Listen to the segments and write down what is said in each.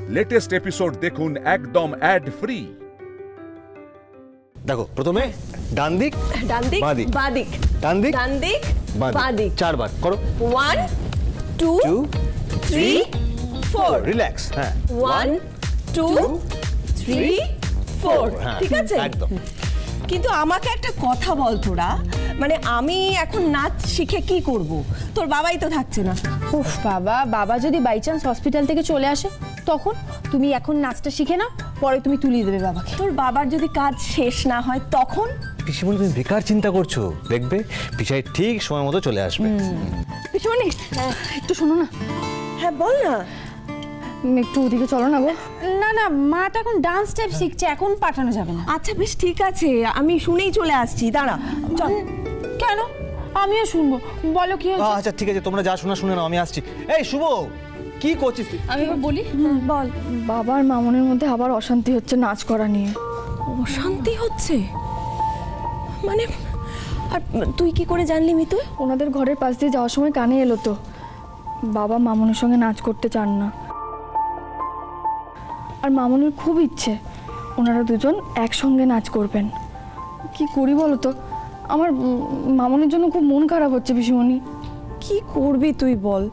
Latest episode দেখুন একদম add free. দেখো প্রথমে ডান দিক ডান দিক বাঁ দিক বাঁ দিক ডান দিক ডান দিক বাঁ বাঁ দিক চারবার করো 1 2 2 3 4 রিল্যাক্স হ্যাঁ 1 2 3 4 হ্যাঁ, ঠিক আছে একদম। কিন্তু আমাকে একটা কথা বল তোরা, মানে আমি এখন নাচ শিখে কি করব? তোর বাবাই তো থাকছে না। উফ বাবা, বাবা যদি বাই চান্স হসপিটাল থেকে চলে আসে তখন? তুমি এখন নাচটা শিখে নাও, পরে তুমি তুলিয়ে দেবে বাবাকে। তোর বাবার যদি কাজ শেষ না হয় তখন? পিসিমণি তুমি বেকার চিন্তা করছো, দেখবে পিসাই ঠিক সময় মতো চলে আসবে। পিসিমণি একটু শোনো না। হ্যাঁ বল না। একটু ওদিকে চলো না গো। না না, মা তো এখন ডান্স স্টেপ শিখছে, এখন পাঠানো যাবে না। আচ্ছা বেশ ঠিক আছে, আমি শুনেই চলে আসছি, দাঁড়া। চল। কেন? আমিও শুনবো, বলো কি হয়েছে? আচ্ছা ঠিক আছে, তোমরা যা শোনা শুনে নাও, আমি আসছি। এই শুভ, কি করছিস তুই? আমি বলি। বল। বাবার মামনের মধ্যে আবার অশান্তি হচ্ছে নাচ করা নিয়ে। অশান্তি হচ্ছে মানে? আর তুই কি করে জানলি মিতু? ওনাদের ঘরের পাশ দিয়ে যাওয়ার সময় কানে এলো তো, বাবা মামনের সঙ্গে নাচ করতে চান না। আর মামনের খুব ইচ্ছে ওনারা দুজন একসঙ্গে নাচ করবেন। কি করি বলো তো, আমার মামনের জন্য খুব মন খারাপ হচ্ছে পিসিমণি। কি করবি তুই বল?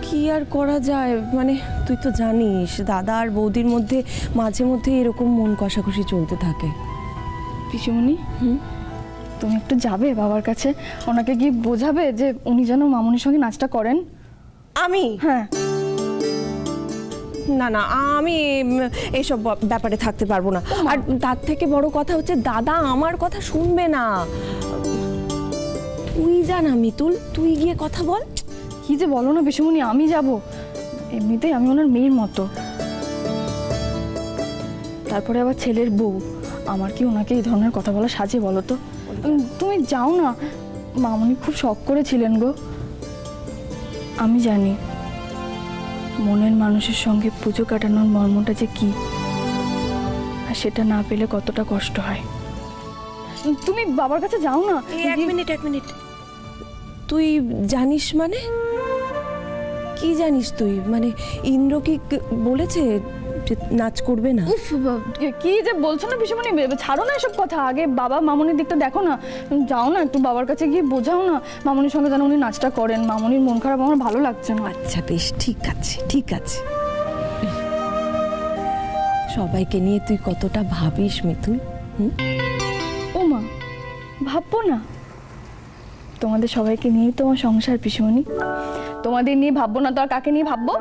কি আর করা যায়, মানে তুই তো জানিস দাদা আর বৌদির মধ্যে মাঝে মধ্যে এরকম মন কষাকষি চলতে থাকে। পিসিমণি তুমি একটু যাবে বাবার কাছে, ওনাকে গিয়ে বোঝাবে যে উনি যেন মামনির সঙ্গে নাচটা করেন। আমি? হ্যাঁ। না না, আমি এইসব ব্যাপারে থাকতে পারবো না। আর তার থেকে বড় কথা হচ্ছে দাদা আমার কথা শুনবে না। তুই জানা মিতুল, তুই গিয়ে কথা বল। কি যে বলো না পিসিমণি, আমি যাব। এমনিতেই আমি ওনার মেয়ের মতো, তারপরে আবার ছেলের বউ, আমার কি ওনাকে এই ধরনের কথা বলা সাজে বলো তো? তুমি যাও না, মামনি খুব শখ করেছিলেন গো। আমি জানি মনের মানুষের সঙ্গে পুজো কাটানোর মর্মটা যে কি, আর সেটা না পেলে কতটা কষ্ট হয়। তুমি বাবার কাছে যাও না। এক মিনিট, তুই জানিস মানে? কি জানিস তুই? মানে ইন্দ্র কি বলেছে যে নাচ করবে না? উফ, কি যে বলছো না পিসিমণি, ছাড়ো না এসব কথা, আগে বাবা মামনির দিকটা দেখো না। যাও না একটু বাবার কাছে গিয়ে বোঝাও না মামনির সঙ্গে যেন উনি নাচটা করেন। মামনির মন খারাপ আমার ভালো লাগছে না। আচ্ছা বেশ ঠিক আছে ঠিক আছে। সবাইকে নিয়ে তুই কতটা ভাবিস মিতুল? ও মা, ভাববো না? তোমাদের সবাইকে নিয়েই তোমার সংসার পিসিমণি, তোমাদের নিয়ে ভাববো না তো আর কাকে নিয়ে ভাববো?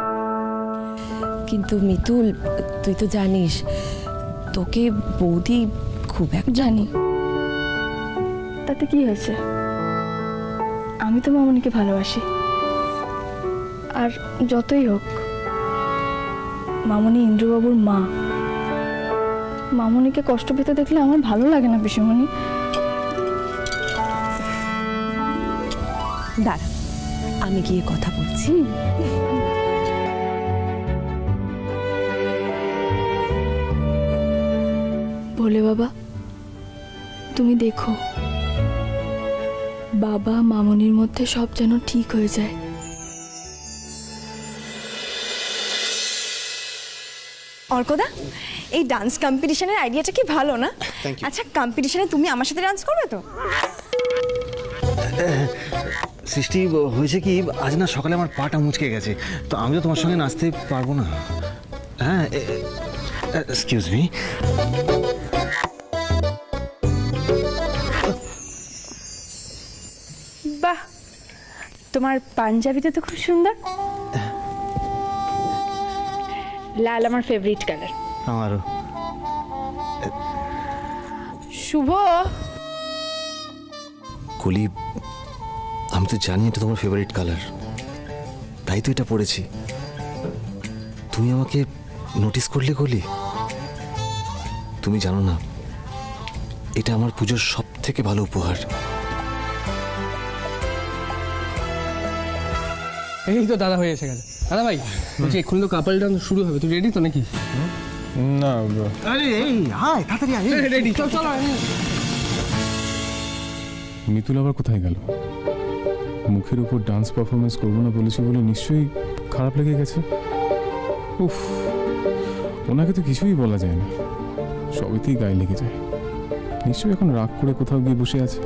কিন্তু মিতুল তুই তো জানিস তোকে বৌদি খুব জানি, তাতে কি হয়েছে? আমি তো মামনিকে ভালোবাসি, আর যতই হোক মামনি ইন্দ্রবাবুর মা। মামনিকে কষ্ট পেতে দেখলে আমার ভালো লাগে না পিসিমণি। দাঁড়া, আমি গিয়ে কথা বলছি। ভোলে বাবা, তুমি দেখো বাবা মামনির মধ্যে সব যেন ঠিক হয়ে যায়। অর্কদা, এই ডান্স কম্পিটিশনের আইডিয়াটা কি ভালো না? আচ্ছা, কম্পিটিশনে তুমি আমার সাথে ডান্স করবে তো? সৃষ্টি হয়েছে কি, আজ না সকালে আমার পাটা মুচকে গেছে, তো আমি তো তোমার সঙ্গে নাচতে পারবো না। হ্যাঁ, এক্সকিউজ মি। বাহ, তোমার পাঞ্জাবিটা তো খুব সুন্দর। লাল আমার ফেভারিট কালার। আমারও। শুভ, কলি, আমি তো জানি এটা তোমার ফেভারিট কালার, তাই তো এটা পরেছি। তুমি আমাকে নোটিস করলে কলি? তুমি জানো না, এটা আমার পুজোর সব থেকে ভালো উপহার। এই তো দাদা হয়ে এসে গেছে। দাদা ভাই বলছি এক্ষুনি তো কাপল ডান্স শুরু হবে, তুই রেডি তো নাকি? না আরে এই আয় তাড়াতাড়ি আয়। রেডি, চল চল। মিতুল আবার কোথায় গেল? মুখের উপর ডান্স পারফরমেন্স করবো না বলেছি বলে নিশ্চয়ই খারাপ লেগে গেছে। উফ, ওনাকে তো কিছুই বলা যায় না, সবইতেই গায়ে লেগে যায়। নিশ্চয়ই এখন রাগ করে কোথাও গিয়ে বসে আছে।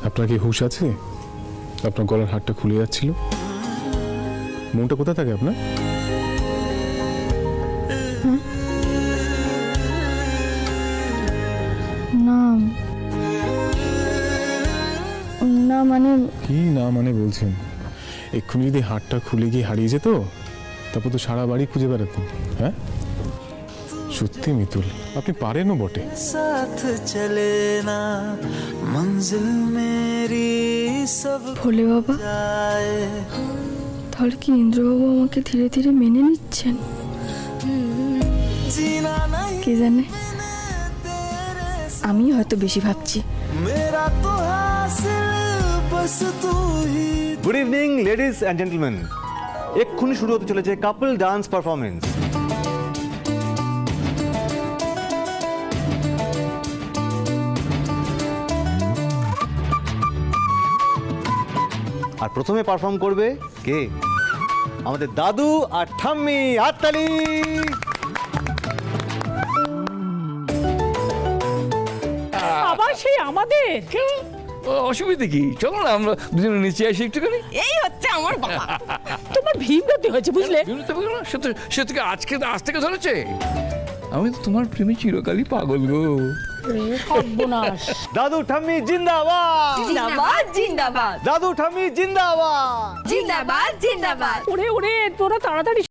আপনার কি হুঁশ আছে? আপনার গলার হারটা খুলে যাচ্ছিল। মনটা কোথায় থাকে আপনার? না না মানে কি না মানে বলছেন? এক্ষুনি যদি হারটা খুলে গিয়ে হারিয়ে যেত, তারপর তো সারা বাড়ি খুঁজে বেড়াতেন। হ্যাঁ, সত্যি মিতুল, আপনি পারেনও বটে। साथ चले ना मंजिल मेरी सब ভোলে বাবা, তাহলে কি ইন্দ্রবাবু আমাকে ধীরে ধীরে মেনে নিচ্ছেন? जीना नहीं কে জানে, আমি হয়তো বেশি ভাবছি। मेरा तो हासिल बस तू ही। Good evening ladies and gentleman, এক্ষুনি শুরু হতে চলেছে কাপল ডান্স পারফরমেন্স। আর প্রথমে পারফর্ম করবে কে? আমাদের দাদু আর ঠাম্মি। হাততালি। আবার সেই আমাদের অসুবিধা কি? চলো না আমরা দুজনে নিচে আসি একটুখানি। এই হচ্ছে আমার বাবা। তোমার ভীমরতি হয়েছে বুঝলে? সে থেকে আজ থেকে ধরেছে। আমি তো তোমার প্রেমে চিরকালই পাগল গো। সর্বনাশ। দাদু ঠাম্মি জিন্দাবাদ। জিন্দাবাদ জিন্দাবাদ দাদু ঠাম্মি জিন্দাবাদ। জিন্দাবাদ জিন্দাবাদ। ওরে ওরে তোরা তাড়াতাড়ি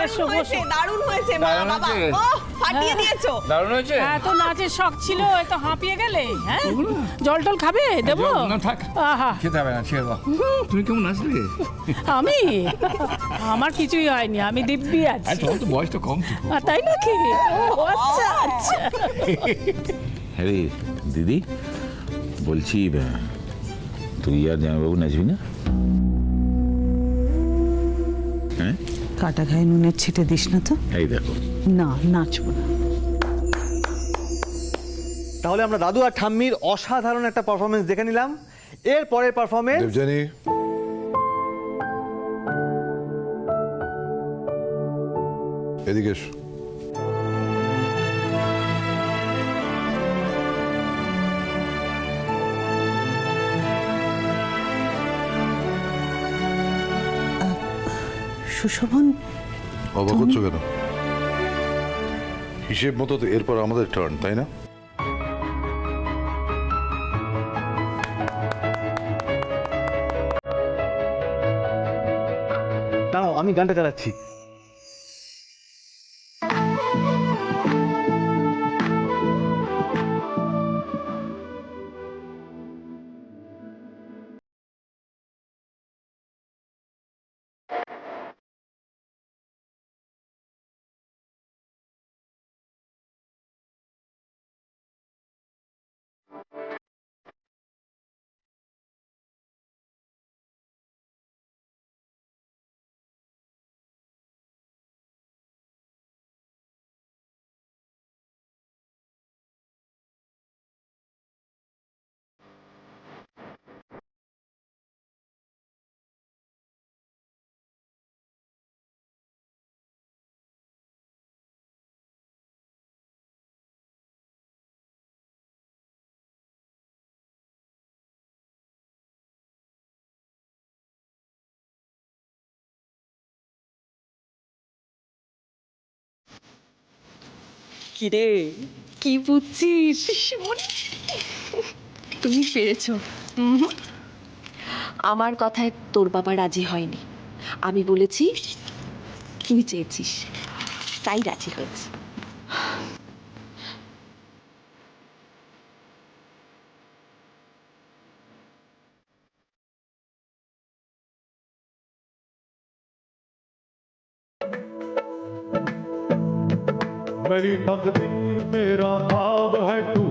এসো বসো। দারুণ হয়েছে মা দারুণ বাবা হয়েছে। ও ফাটিয়ে দিয়েছো। দারুণ হয়েছে। এত নাচের শখ ছিল এত হাঁপিয়ে গেলে হ্যাঁ জল টল খাবে দেবো না থাক, আহা খেতে হবে না, ছেড়ে দাও। তুমি কেমন আসলে? আমি আমার কিছুই হয়নি আমি দিব্যি আছি তোমার তো বয়সটা কম তো। তাই নাকি ও আচ্ছা আচ্ছা হ্যাঁ রে দিদি, বলছি তুই আর জামাইবাবু নাচবি না? হ্যাঁ, কাটা খায় নুনের ছিটে দিস না তো। এই দেখো, না নাচবো না। তাহলে আমরা দাদু আর ঠাম্মির অসাধারণ একটা পারফরমেন্স দেখে নিলাম। এর পরের পারফরমেন্স দেবযানী, এদিকে এসো। সুশোভন, অবাক হচ্ছ কেন? হিসেব মতো তো এরপর আমাদের টার্ন, তাই না? দাঁড়াও, আমি গানটা চালাচ্ছি। কিরে কি বুঝছিস? তুমি পেরেছো। আমার কথায় তোর বাবা রাজি হয়নি। আমি বলেছি তুই চেয়েছিস, তাই রাজি হয়েছে। मेरी तकदीर मेरा ख्वाब है तू,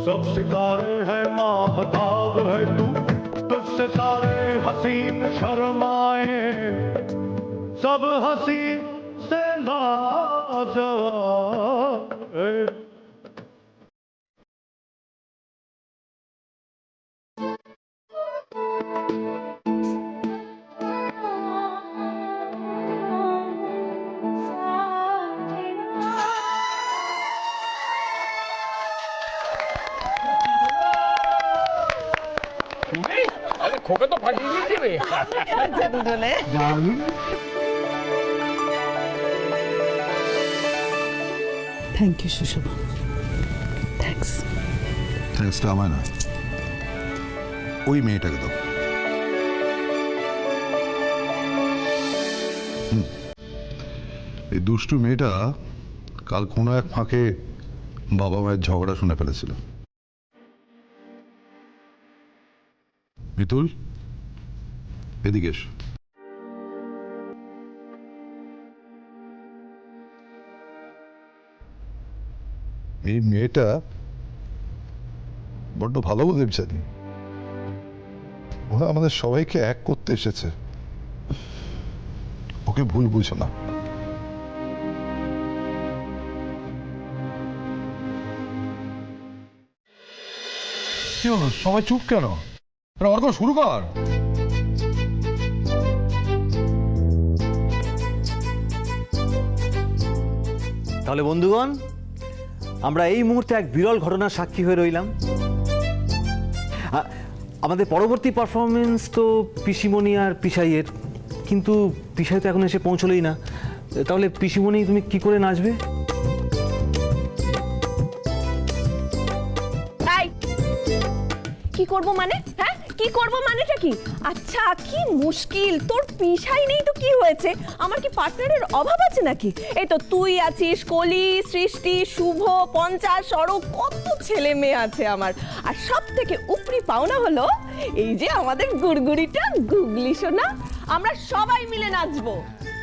सब सितारे हैं माहताब है तू, तुझसे सारे हसीन शर्माए, सब हसीन से लाजवाब है। আরে খোকা তো ফাটিয়ে দিয়েছে রে। Thank you Sushovan, thanks. থ্যাঙ্কসটা আমায় না, ওই মেয়েটাকে দাও। এই দুষ্টু মেয়েটা কাল কোনো এক ফাঁকে বাবা মায়ের ঝগড়া শুনে ফেলেছিল। মিতুল, এদিকে এসো। এই মেয়েটা বড্ড ভালো দেবযানী, ওরা আমাদের সবাইকে এক করতে এসেছে। ওকে ভুল বুঝো না। কি হলো, সবাই চুপ কেন? অর্ক শুরু কর। তাহলে বন্ধুগণ, আমরা এই মুহূর্তে এক বিরল ঘটনার সাক্ষী হয়ে রইলাম। আমাদের পরবর্তী পারফরমেন্স তো পিসিমণি আর পিসাইয়ের, কিন্তু পিসাই তো এখন এসে পৌঁছলোই না। তাহলে পিসিমণি তুমি কি করে নাচবে? কি করব মানে? হ্যাঁ কি করব মানেটা কি? আচ্ছা কি মুশকিল, তোর পিসাই নেই তো কি হয়েছে? আমার কি পার্টনারের অভাব আছে নাকি? এই তো তুই আছিস, কলি, সৃষ্টি, শুভ, পঞ্চাশ, সড়ক, কত ছেলে মেয়ে আছে আমার। আর সব থেকে উপরি পাওনা হলো এই যে আমাদের গুড়গুড়িটা গুগলি সোনা, আমরা সবাই মিলে নাচবো।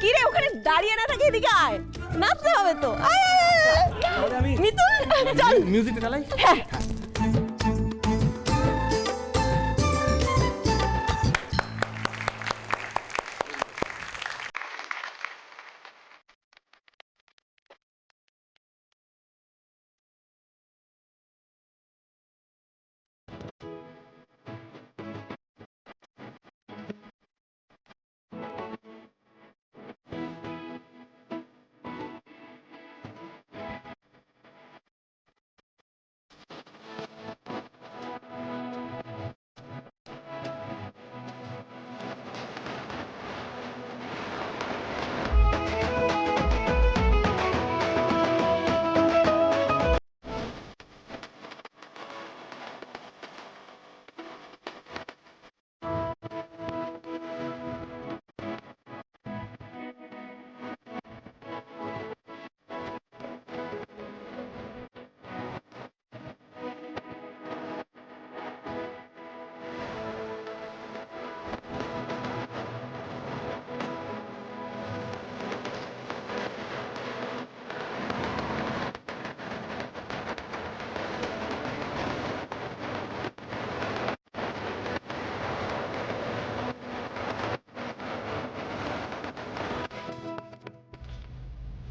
কি রে ওখানে দাঁড়িয়ে না থাকে, এদিকে আয়, নাচতে হবে তো। আয় মিতুল চল মিউজিকটা চালাই। হ্যাঁ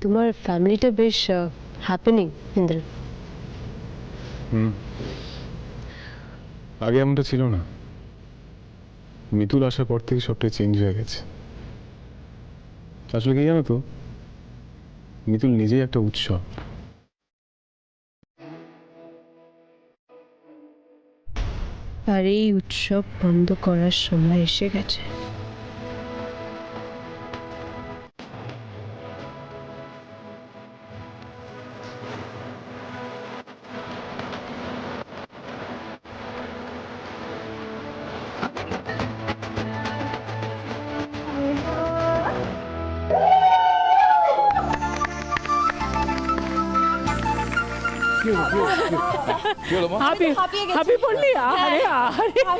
তোমার ফ্যামিলিটা বেশ হ্যাপেনিং ইন্দ্র। আগে এমনটা ছিল না, মিতুল আসার পর থেকে সবটাই চেঞ্জ হয়ে গেছে। আসলে কি জানো তো, মিতুল নিজেই একটা উৎসব। আর এই উৎসব বন্ধ করার সময় এসে গেছে।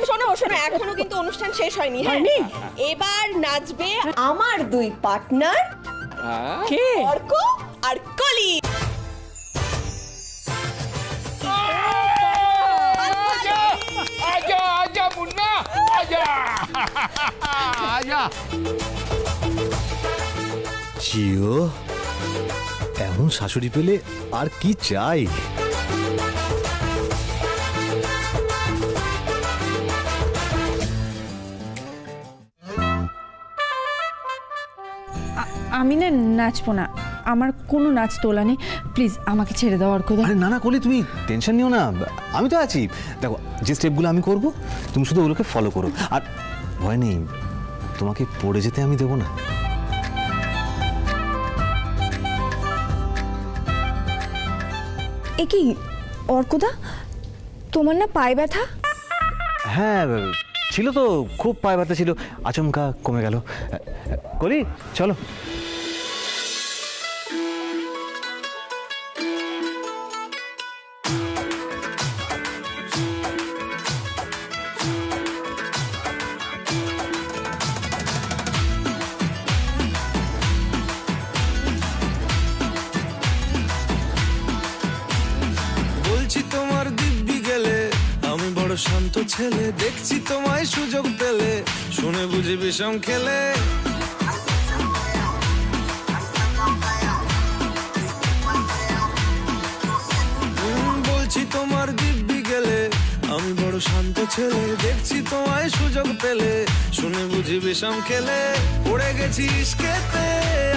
শোনো শোনো, এখনো কিন্তু অনুষ্ঠান শেষ হয়নি। হ্যাঁ এবার নাচবে আমার দুই পার্টনার, কে? অর্ক আর কলি। আজা আজা মুন্না আজা আজা। জিও, এমন শাশুড়ি পেলে আর কি চাই? আমি না নাচবো না, আমার কোনো নাচ তোলা নেই, প্লিজ আমাকে ছেড়ে দাও অর্কদা। আরে না না কলি, তুমি টেনশন নিও না, আমি তো আছি। দেখো যে স্টেপগুলো আমি করব তুমি শুধু ওগুলোকে ফলো করো, আর ভয় নেই, তোমাকে পড়ে যেতে আমি দেবো না। এ কি অর্কদা, তোমার না পায়ে ব্যথা? হ্যাঁ ছিল তো, খুব পায়ে ব্যথা ছিল, আচমকা কমে গেল। কলি চলো। বলছি তোমার দিব্যি গেলে আমি বড় শান্ত ছেলে, দেখছি তোমায় সুযোগ পেলে শুনে বুঝে বিষম খেলে। বলছি তোমার দিব্যি গেলে আমি বড় শান্ত ছেলে, দেখছি তোমায় সুযোগ পেলে শুনে বুঝি বিষম খেলে। পড়ে গেছি ইস্কেতে,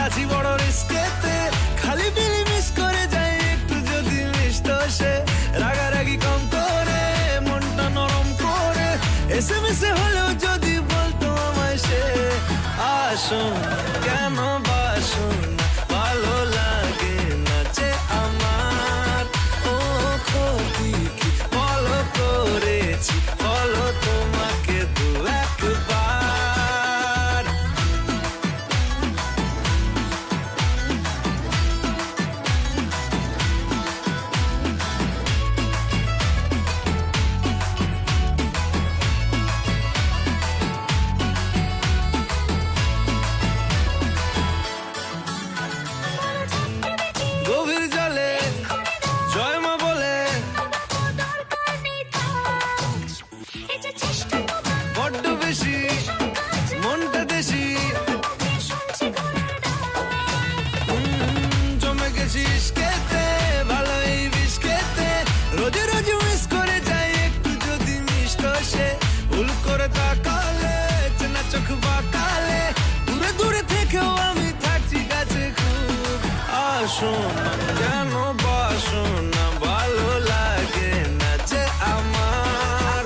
আছি বড় রিস্কেতে, খালি বিলি মিস করে যাই একটু যদি মিষ্ট সে। রাগারাগি কম করে মনটা নরম করে, এসএমএসে হলেও যদি বলতো আমায় সে। আসুন কেন বাসুন, ভালো লাগে নাচে আমার। ও ক্ষতি কি ফলো করেছি, ফলো তোমাকে বাসো না, কেন বাসো না, ভালো লাগে না যে আমার।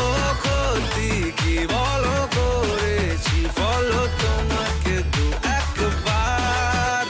ও ক্ষতি কি বলো করেছি, বলো তোমাকে দু একবার।